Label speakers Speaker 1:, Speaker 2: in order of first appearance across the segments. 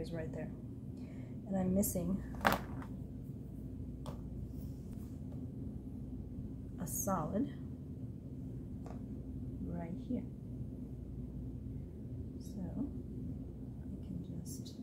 Speaker 1: is right there. And I'm missing a solid right here. So I can just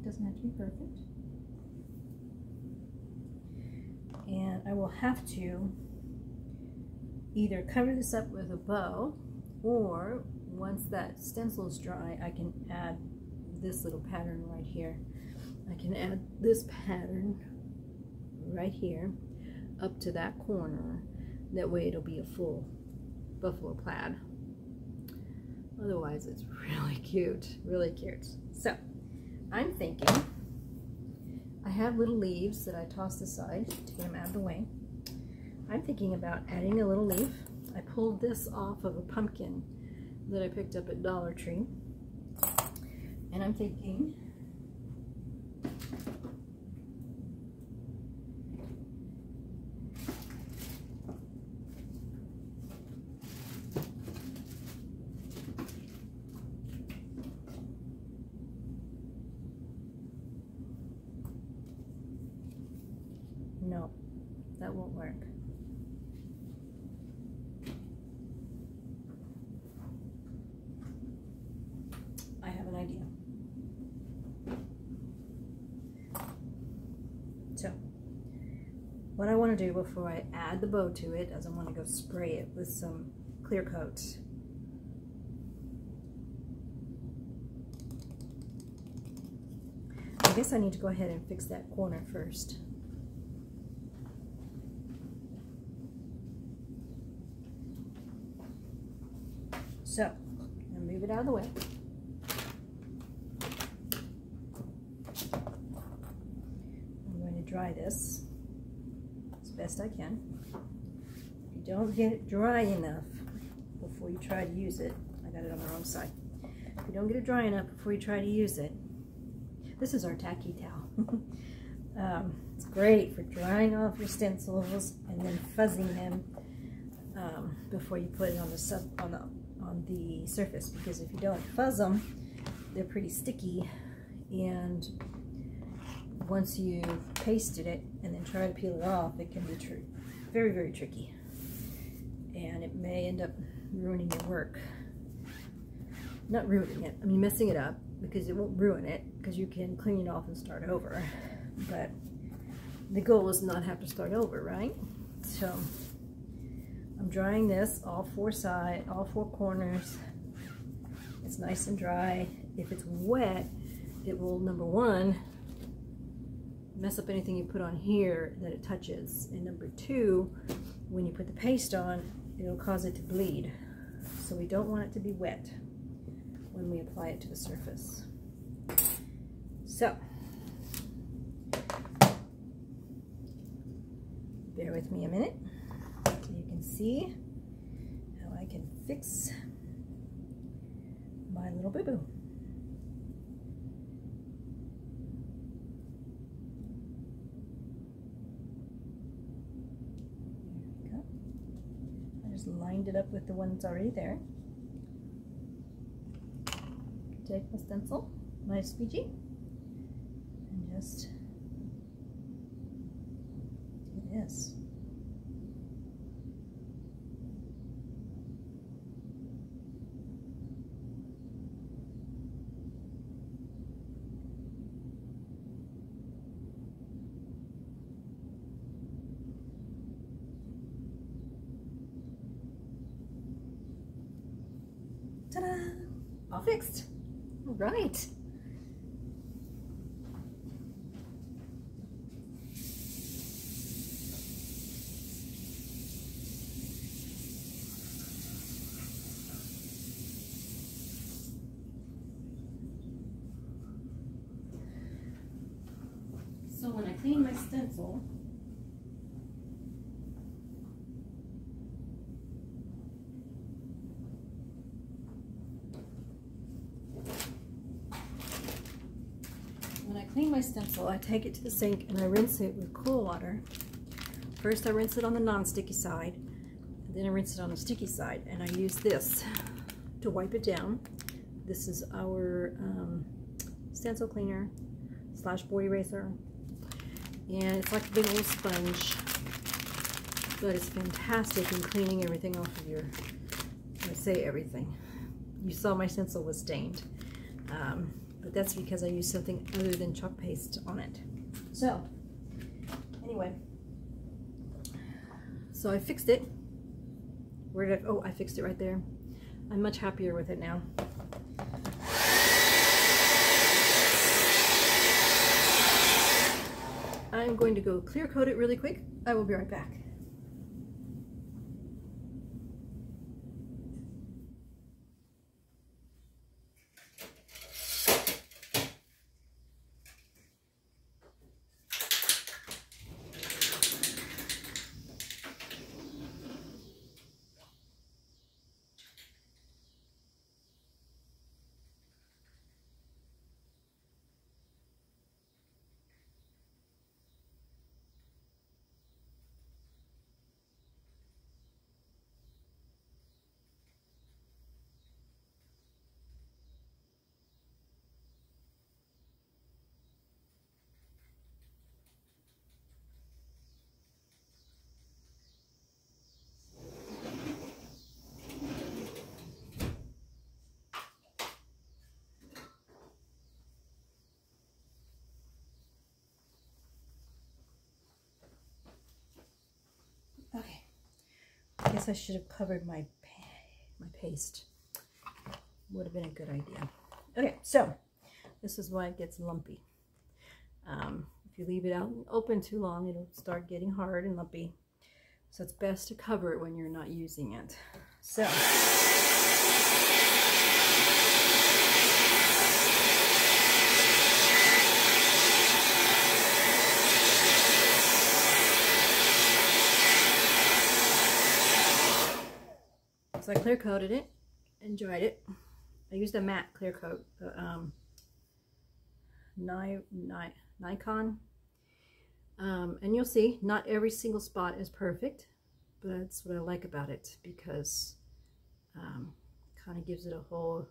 Speaker 1: doesn't have to be perfect. And I will have to either cover this up with a bow, or once that stencil is dry, I can add this little pattern right here. I can add this pattern right here up to that corner. That way it'll be a full buffalo plaid. Otherwise it's really cute, really cute. So I'm thinking, I have little leaves that I tossed aside to get them out of the way. I'm thinking about adding a little leaf. I pulled this off of a pumpkin that I picked up at Dollar Tree. And I'm thinking, no, that won't work. I have an idea. So, what I want to do before I add the bow to it is I want to go spray it with some clear coat. I guess I need to go ahead and fix that corner first. So, I'm going to move it out of the way. I'm going to dry this as best I can. If you don't get it dry enough before you try to use it, I got it on the wrong side. If you don't get it dry enough before you try to use it, this is our tacky towel. It's great for drying off your stencils and then fuzzing them before you put it on the surface, because if you don't fuzz them, they're pretty sticky, and once you've pasted it and then try to peel it off, it can be very, very tricky, and it may end up ruining your work. Not ruining it, I mean messing it up, because it won't ruin it, because you can clean it off and start over, but the goal is not have to start over, right? So I'm drying this all four corners. It's nice and dry. If it's wet, it will, number one, mess up anything you put on here that it touches, and number two, when you put the paste on, it'll cause it to bleed. So we don't want it to be wet when we apply it to the surface. So bear with me a minute so you can see how I can fix my little boo-boo. There we go. I just lined it up with the one that's already there. Take my stencil, my squeegee, and just do this. Ta-da! All fixed. All right. So when I clean my stencil, my stencil, I take it to the sink and I rinse it with cool water. First I rinse it on the non-sticky side, then I rinse it on the sticky side, and I use this to wipe it down. This is our stencil cleaner / board eraser, and it's like a big old sponge, but it's fantastic in cleaning everything off of your, I say everything. You saw my stencil was stained, but that's because I used something other than chalk paste on it. So anyway, so I fixed it. Where did I, oh, I fixed it right there. I'm much happier with it now. I'm going to go clear coat it really quick. I will be right back. Okay, I guess I should have covered my paste. Would have been a good idea. Okay, so this is why it gets lumpy. If you leave it out open too long, it'll start getting hard and lumpy. So it's best to cover it when you're not using it. So So I clear coated it and dried it. I used a matte clear coat, the Nikon. And you'll see, not every single spot is perfect, but that's what I like about it, because kind of gives it a whole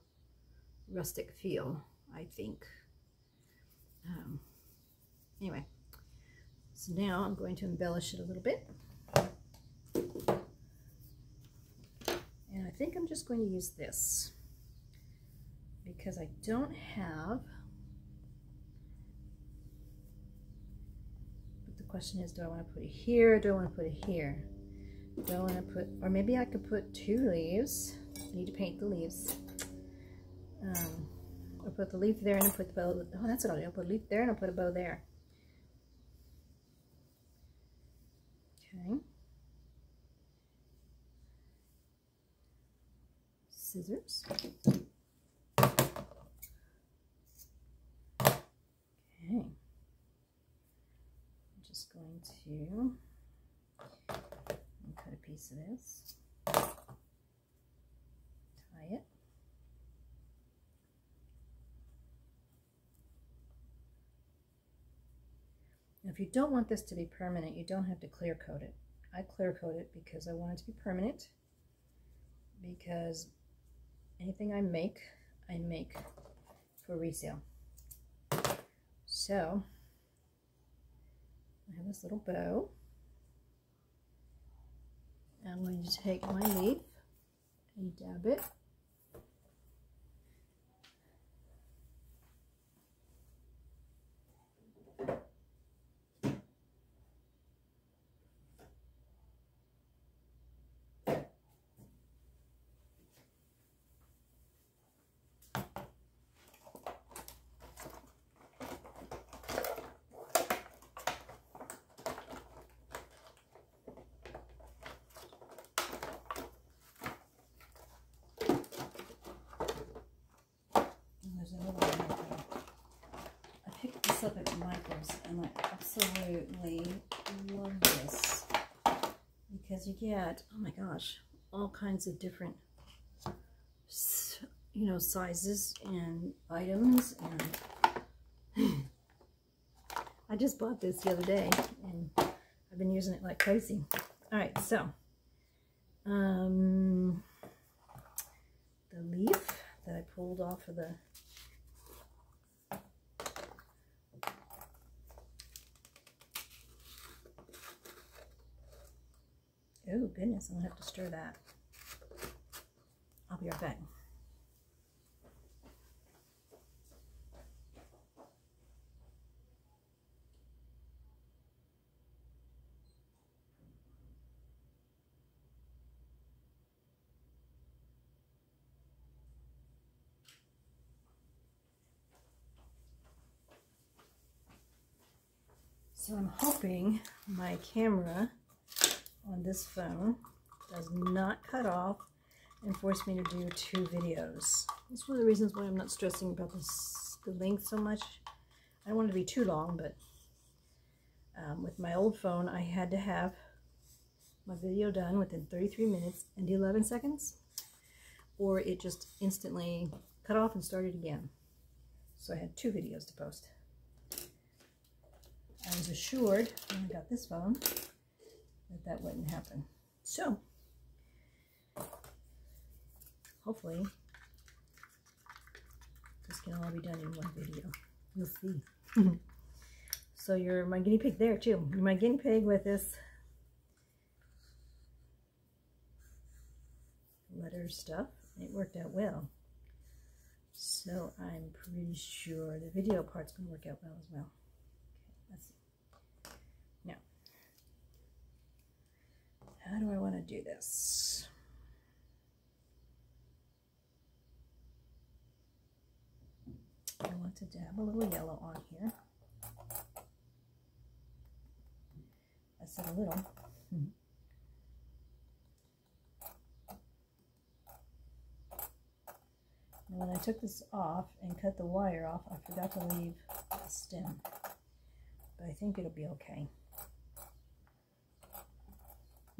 Speaker 1: rustic feel, I think. Anyway, so now I'm going to embellish it a little bit. And I think I'm just going to use this because I don't have, but the question is, do I want to put it here or do I want to put it here? Do I want to put, or maybe I could put 2 leaves. I need to paint the leaves. I'll put the leaf there and I'll put the bow. Oh, that's what I'll do. I'll put a leaf there and I'll put a bow there. Okay. Scissors. Okay. I'm just going to cut a piece of this. Tie it. Now, if you don't want this to be permanent, you don't have to clear coat it. I clear coat it because I want it to be permanent, because anything I make for resale. So I have this little bow. I'm going to take my leaf and dab it. I picked this up at Michael's and I absolutely love this because you get, oh my gosh, all kinds of different, you know, sizes and items, and I just bought this the other day, and I've been using it like crazy. All right, so the leaf that I pulled off of the oh goodness, I'm gonna have to stir that. I'll be right back. So I'm hoping my camera on this phone does not cut off and force me to do 2 videos. That's one of the reasons why I'm not stressing about the length so much. I don't want it to be too long, but with my old phone, I had to have my video done within 33 minutes and 11 seconds, or it just instantly cut off and started again. So I had 2 videos to post. I was assured when I got this phone that that wouldn't happen. So, hopefully, this can all be done in one video. You'll see. So you're my guinea pig there too. You're my guinea pig with this letter stuff. It worked out well. So I'm pretty sure the video part's going to work out well as well. Okay, let's see. Now, how do I want to do this? I want to dab a little yellow on here. I said a little. And when I took this off and cut the wire off, I forgot to leave the stem. But I think it'll be okay.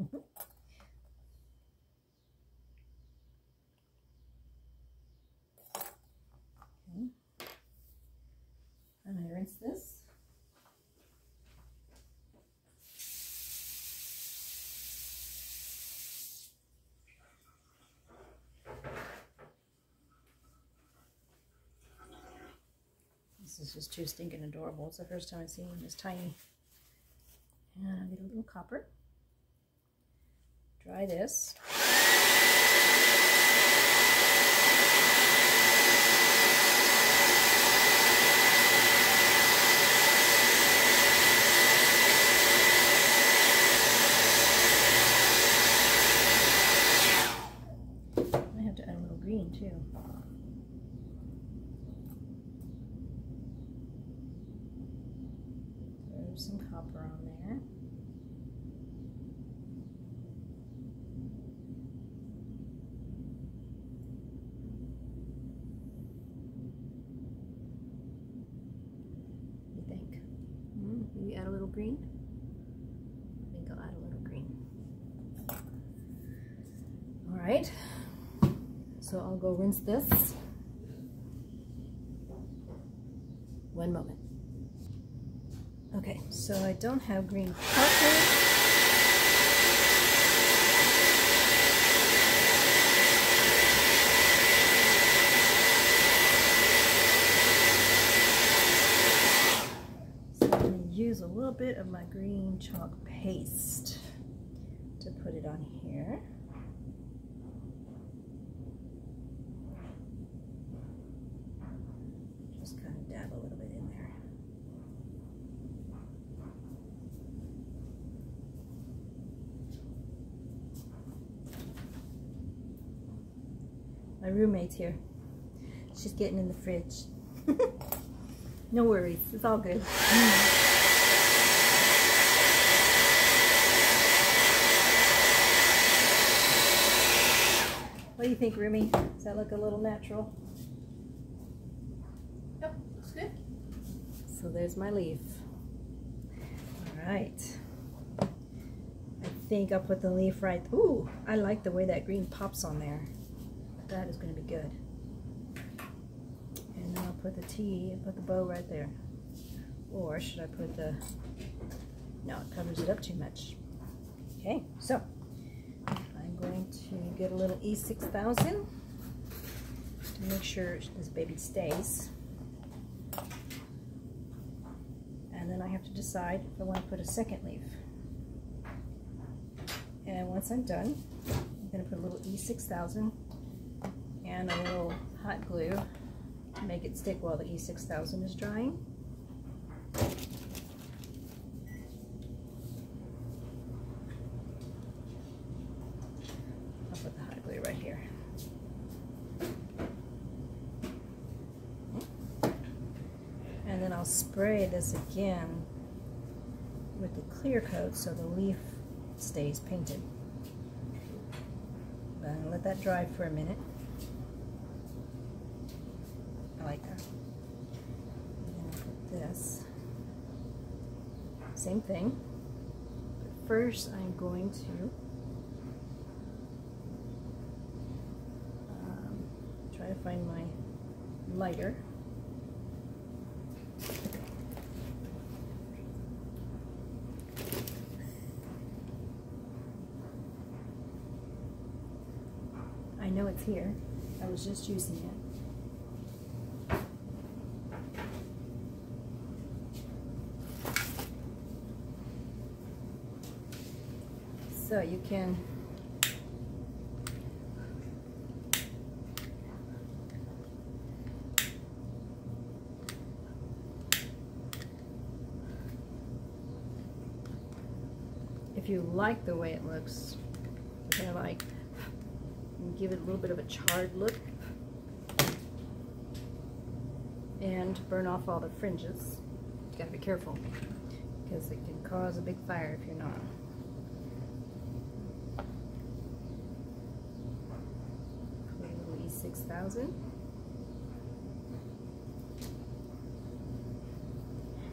Speaker 1: Okay. I'm going to rinse this. This is just too stinking adorable. It's the first time I've seen one this tiny. And I'll get a little copper. Dry this. I have to add a little green too. Throw some copper on there. Maybe add a little green. I think I'll add a little green. All right, so I'll go rinse this. One moment. Okay, so I don't have green purple. Use a little bit of my green chalk paste to put it on here. Just kind of dab a little bit in there. My roommate's here. She's getting in the fridge. No worries, it's all good. What do you think, Rumi? Does that look a little natural?
Speaker 2: Yep, looks good.
Speaker 1: So there's my leaf. All right. I think I'll put the leaf right. Ooh, I like the way that green pops on there. That is going to be good. And then I'll put the T and put the bow right there. Or should I put the, no, it covers it up too much. Okay, so I'm going to get a little E6000 to make sure this baby stays. And then I have to decide if I want to put a second leaf. And once I'm done, I'm going to put a little E6000 and a little hot glue to make it stick while the E6000 is drying. I'll put the hot glue right here. And then I'll spray this again with the clear coat so the leaf stays painted. But I'm going to let that dry for a minute. I like that. And then I'll put this. Same thing. But first I'm going to try to find my lighter. I know it's here. I was just using it. So you can if you like the way it looks, which I like, give it a little bit of a charred look and burn off all the fringes. You gotta be careful because it can cause a big fire if you're not. Put a little E6000.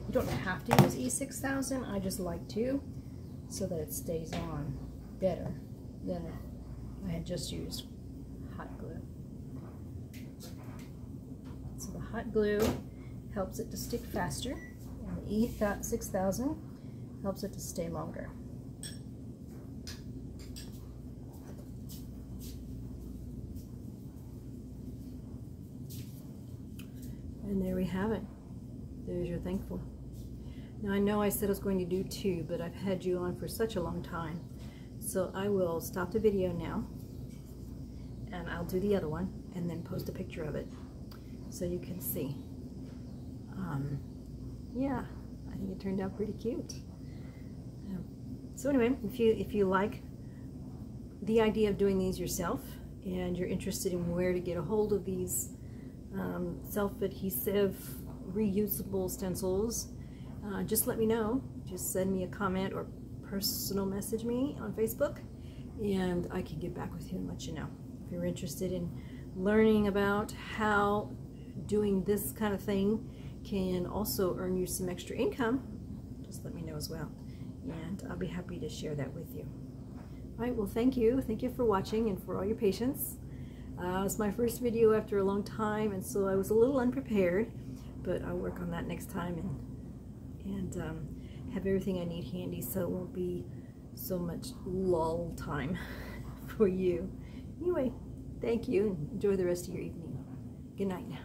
Speaker 1: You don't have to use E6000, I just like to, so that it stays on better than I had just used hot glue. So the hot glue helps it to stick faster, and the E6000 helps it to stay longer. And there we have it. There's your thankful. Now I know I said I was going to do 2, but I've had you on for such a long time. So I will stop the video now, and I'll do the other one, and then post a picture of it so you can see. Yeah, I think it turned out pretty cute. So anyway, if you like the idea of doing these yourself, and you're interested in where to get a hold of these self-adhesive, reusable stencils, just let me know. Just send me a comment or personal message me on Facebook, and I can get back with you and let you know. If you're interested in learning about how doing this kind of thing can also earn you some extra income, just let me know as well, and I'll be happy to share that with you. All right, well, thank you for watching and for all your patience. It's my first video after a long time, and so I was a little unprepared, but I'll work on that next time and have everything I need handy so it won't be so much lull time for you. Anyway, thank you, and enjoy the rest of your evening. Good night now.